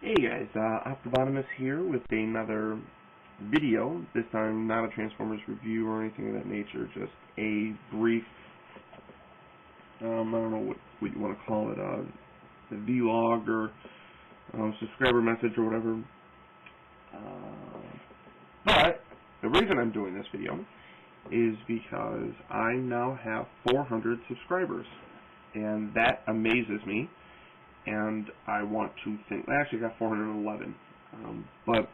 Hey guys, Optibotimus here with another video. This time not a Transformers review or anything of that nature, just a brief, I don't know what you want to call it, a vlog or subscriber message or whatever. But the reason I'm doing this video is because I now have 400 subscribers, and that amazes me. And I want to thank, I actually got 411, but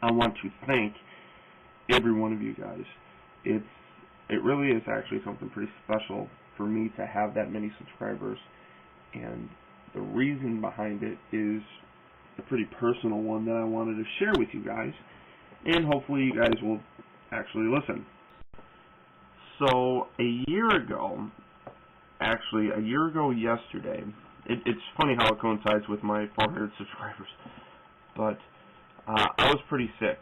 I want to thank every one of you guys. It really is actually something pretty special for me to have that many subscribers, and the reason behind it is a pretty personal one that I wanted to share with you guys, and hopefully you guys will actually listen. So a year ago yesterday, it's funny how it coincides with my 400 subscribers, but I was pretty sick.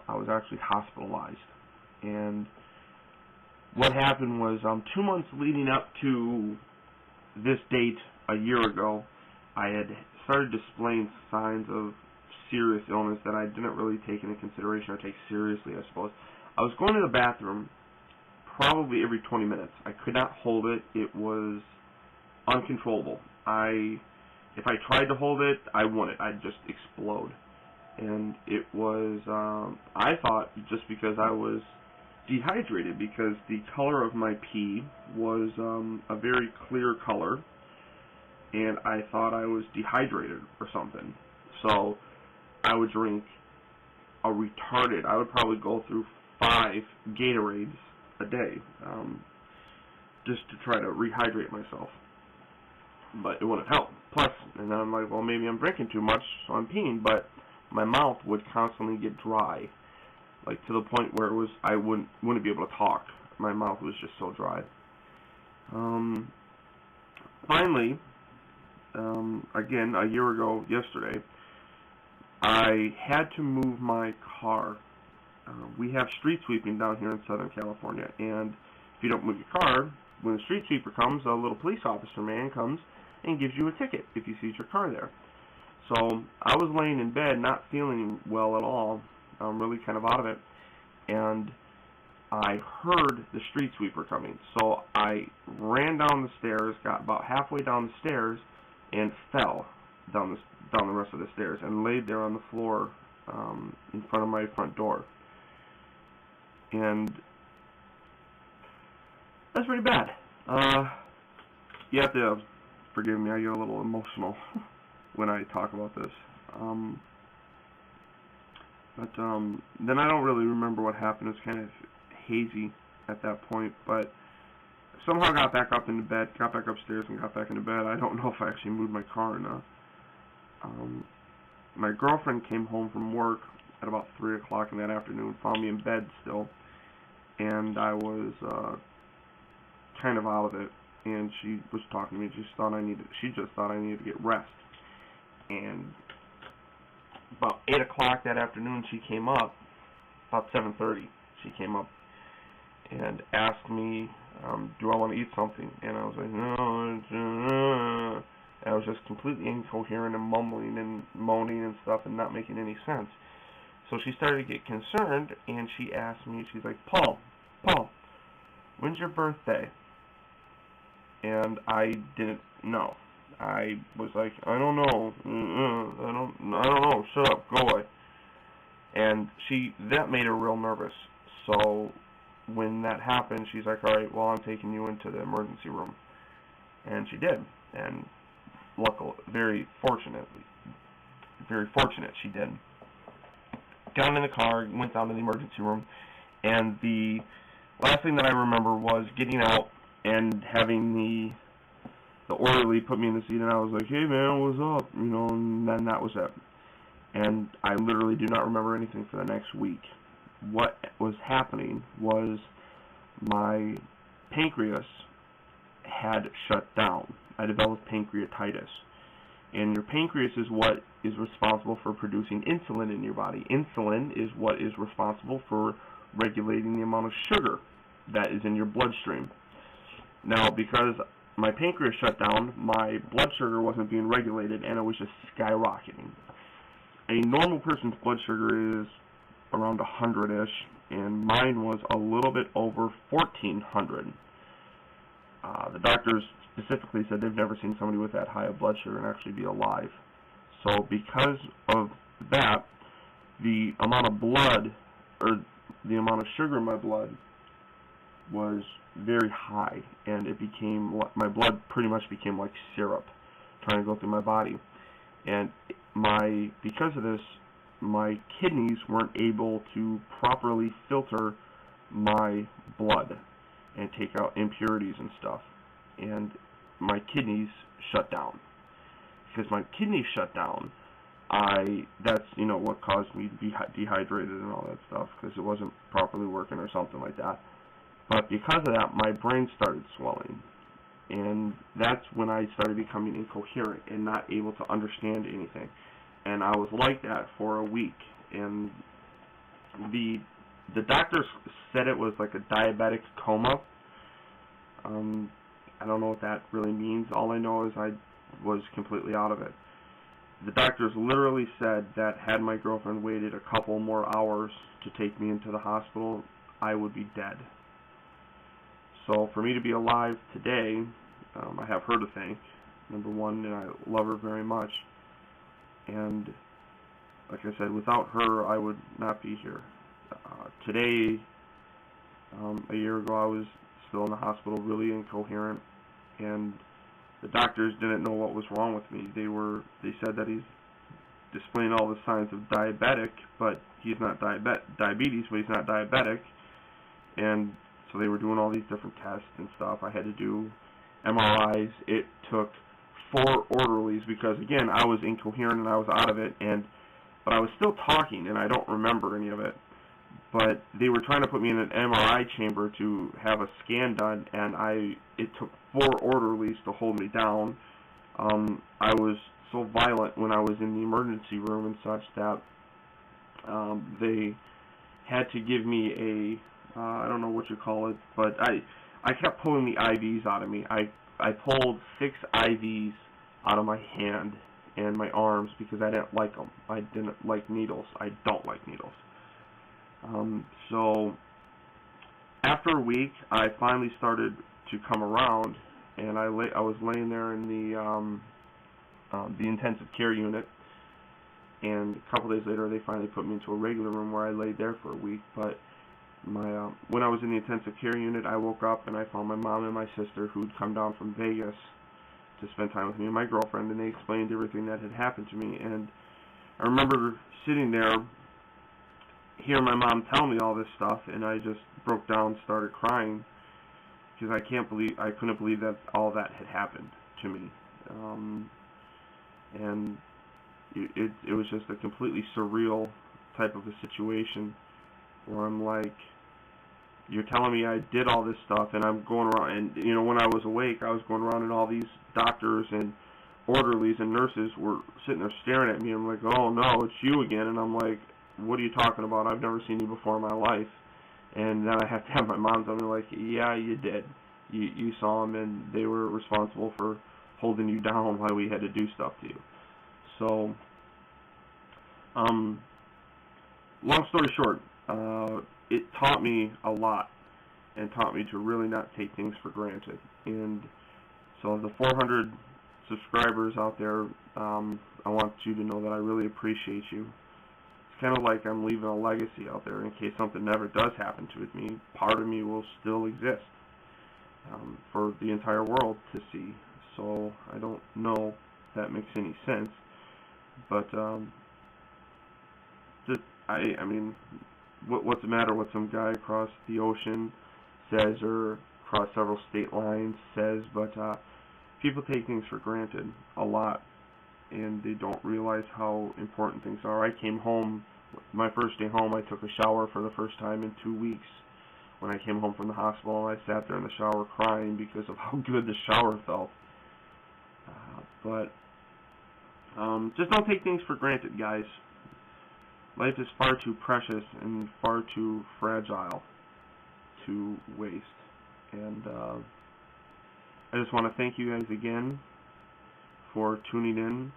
I was actually hospitalized, and what happened was 2 months leading up to this date a year ago, I had started displaying signs of serious illness that I didn't really take into consideration or take seriously, I suppose. I was going to the bathroom probably every 20 minutes. I could not hold it. It was uncontrollable. If I tried to hold it, I wouldn't. I'd just explode. And it was, I thought, just because I was dehydrated, because the color of my pee was a very clear color, and I thought I was dehydrated or something. So I would drink I would probably go through 5 Gatorades a day, just to try to rehydrate myself. But it wouldn't help. Plus, and then I'm like, well, maybe I'm drinking too much, so I'm peeing, but my mouth would constantly get dry, like to the point where it was I wouldn't be able to talk. My mouth was just so dry. Finally, again, a year ago yesterday, I had to move my car. We have street sweeping down here in Southern California, and if you don't move your car, when the street sweeper comes, a little police officer man comes and gives you a ticket if he sees your car there. So I was laying in bed, not feeling well at all, really kind of out of it, and I heard the street sweeper coming. So I ran down the stairs, got about halfway down the stairs, and fell down the rest of the stairs and laid there on the floor in front of my front door. And that's pretty bad. You have to forgive me, I get a little emotional when I talk about this. Then I don't really remember what happened. It was kind of hazy at that point, but somehow got back up into bed, got back upstairs and got back into bed. I don't know if I actually moved my car or not. My girlfriend came home from work at about 3 o'clock in that afternoon, found me in bed still, and I was kind of out of it. And she was talking to me. She just thought I needed to get rest. And about 8 o'clock that afternoon, she came up. About 7:30, she came up and asked me, "Do I want to eat something?" And I was like, "No." I was just completely incoherent and mumbling and moaning and stuff and not making any sense. So she started to get concerned, and she asked me. She's like, "Paul, when's your birthday?" And I didn't know. I was like, "I don't know. I don't know. Shut up. Go away." And that made her real nervous. So when that happened, she's like, "All right, well, I'm taking you into the emergency room." And she did. And luckily, very fortunate, she did. Got in the car, went down to the emergency room, and the last thing that I remember was getting out and having the orderly put me in the seat, and I was like, "Hey man, what's up?" And then that was it. And I literally do not remember anything for the next week. What was happening was my pancreas had shut down. I developed pancreatitis. And your pancreas is what is responsible for producing insulin in your body. Insulin is what is responsible for regulating the amount of sugar that is in your bloodstream. Now, because my pancreas shut down, my blood sugar wasn't being regulated, and it was just skyrocketing. A normal person's blood sugar is around 100-ish, and mine was a little bit over 1,400. The doctors specifically said they've never seen somebody with that high of blood sugar and actually be alive. So because of that, the amount of blood, or the amount of sugar in my blood, was very high, and it became, my blood pretty much became like syrup trying to go through my body. And because of this, my kidneys weren't able to properly filter my blood and take out impurities and stuff, and my kidneys shut down. Because my kidneys shut down, that's, you know, what caused me to be dehydrated and all that stuff, because it wasn't properly working or something like that. But because of that, my brain started swelling, and that's when I started becoming incoherent and not able to understand anything. And I was like that for a week, and the doctors said it was like a diabetic coma. I don't know what that really means. All I know is I was completely out of it. The doctors literally said that had my girlfriend waited a couple more hours to take me into the hospital, I would be dead. So for me to be alive today, I have her to thank, number one, and I love her very much. And like I said, without her, I would not be here. Today, a year ago, I was still in the hospital, really incoherent, and the doctors didn't know what was wrong with me. They said that he's displaying all the signs of diabetic, but he's not diabetes, but he's not diabetic. And so they were doing all these different tests and stuff. I had to do MRIs. It took 4 orderlies because, again, I was incoherent and I was out of it, but I was still talking, and I don't remember any of it. But they were trying to put me in an MRI chamber to have a scan done, and it took 4 orderlies to hold me down. I was so violent when I was in the emergency room and such that they had to give me I don't know what you call it, but I kept pulling the IVs out of me. I pulled 6 IVs out of my hand and my arms because I didn't like them. I didn't like needles. I don't like needles. So after a week, I finally started to come around, and I was laying there in the intensive care unit, and a couple days later, they finally put me into a regular room where I laid there for a week. But when I was in the intensive care unit, I woke up and I found my mom and my sister who'd come down from Vegas to spend time with me and my girlfriend, and they explained everything that had happened to me. And I remember sitting there, hearing my mom tell me all this stuff, and I just broke down, started crying, because I couldn't believe that all that had happened to me. And it was just a completely surreal type of a situation where I'm like, you're telling me I did all this stuff, and I'm going around, and you know, when I was awake, I was going around, and all these doctors and orderlies and nurses were sitting there staring at me. I'm like, oh no, it's you again. And I'm like, what are you talking about? I've never seen you before in my life. And then I have to have my mom tell me, like, yeah, you did. You saw them, and they were responsible for holding you down while we had to do stuff to you. So, long story short, it taught me a lot, and taught me to really not take things for granted. And so the 400 subscribers out there, I want you to know that I really appreciate you. It's kind of like I'm leaving a legacy out there in case something never does happen to me. Part of me will still exist for the entire world to see. So I don't know if that makes any sense, but I mean, what's the matter what some guy across the ocean says or across several state lines says? But people take things for granted a lot, and they don't realize how important things are. I came home, my first day home, I took a shower for the first time in 2 weeks. When I came home from the hospital, I sat there in the shower crying because of how good the shower felt. But just don't take things for granted, guys. Life is far too precious and far too fragile to waste. And I just want to thank you guys again for tuning in.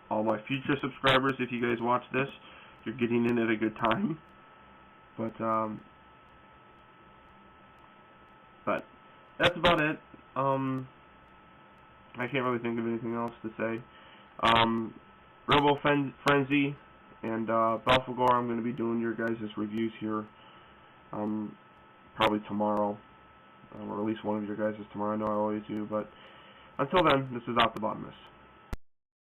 All my future subscribers, if you guys watch this, you're getting in at a good time. But that's about it. I can't really think of anything else to say. Robo Frenzy and Belphegor, I'm going to be doing your guys' reviews here probably tomorrow, or at least one of your guys' tomorrow. I know I always do, but until then, this is Out the Botanist.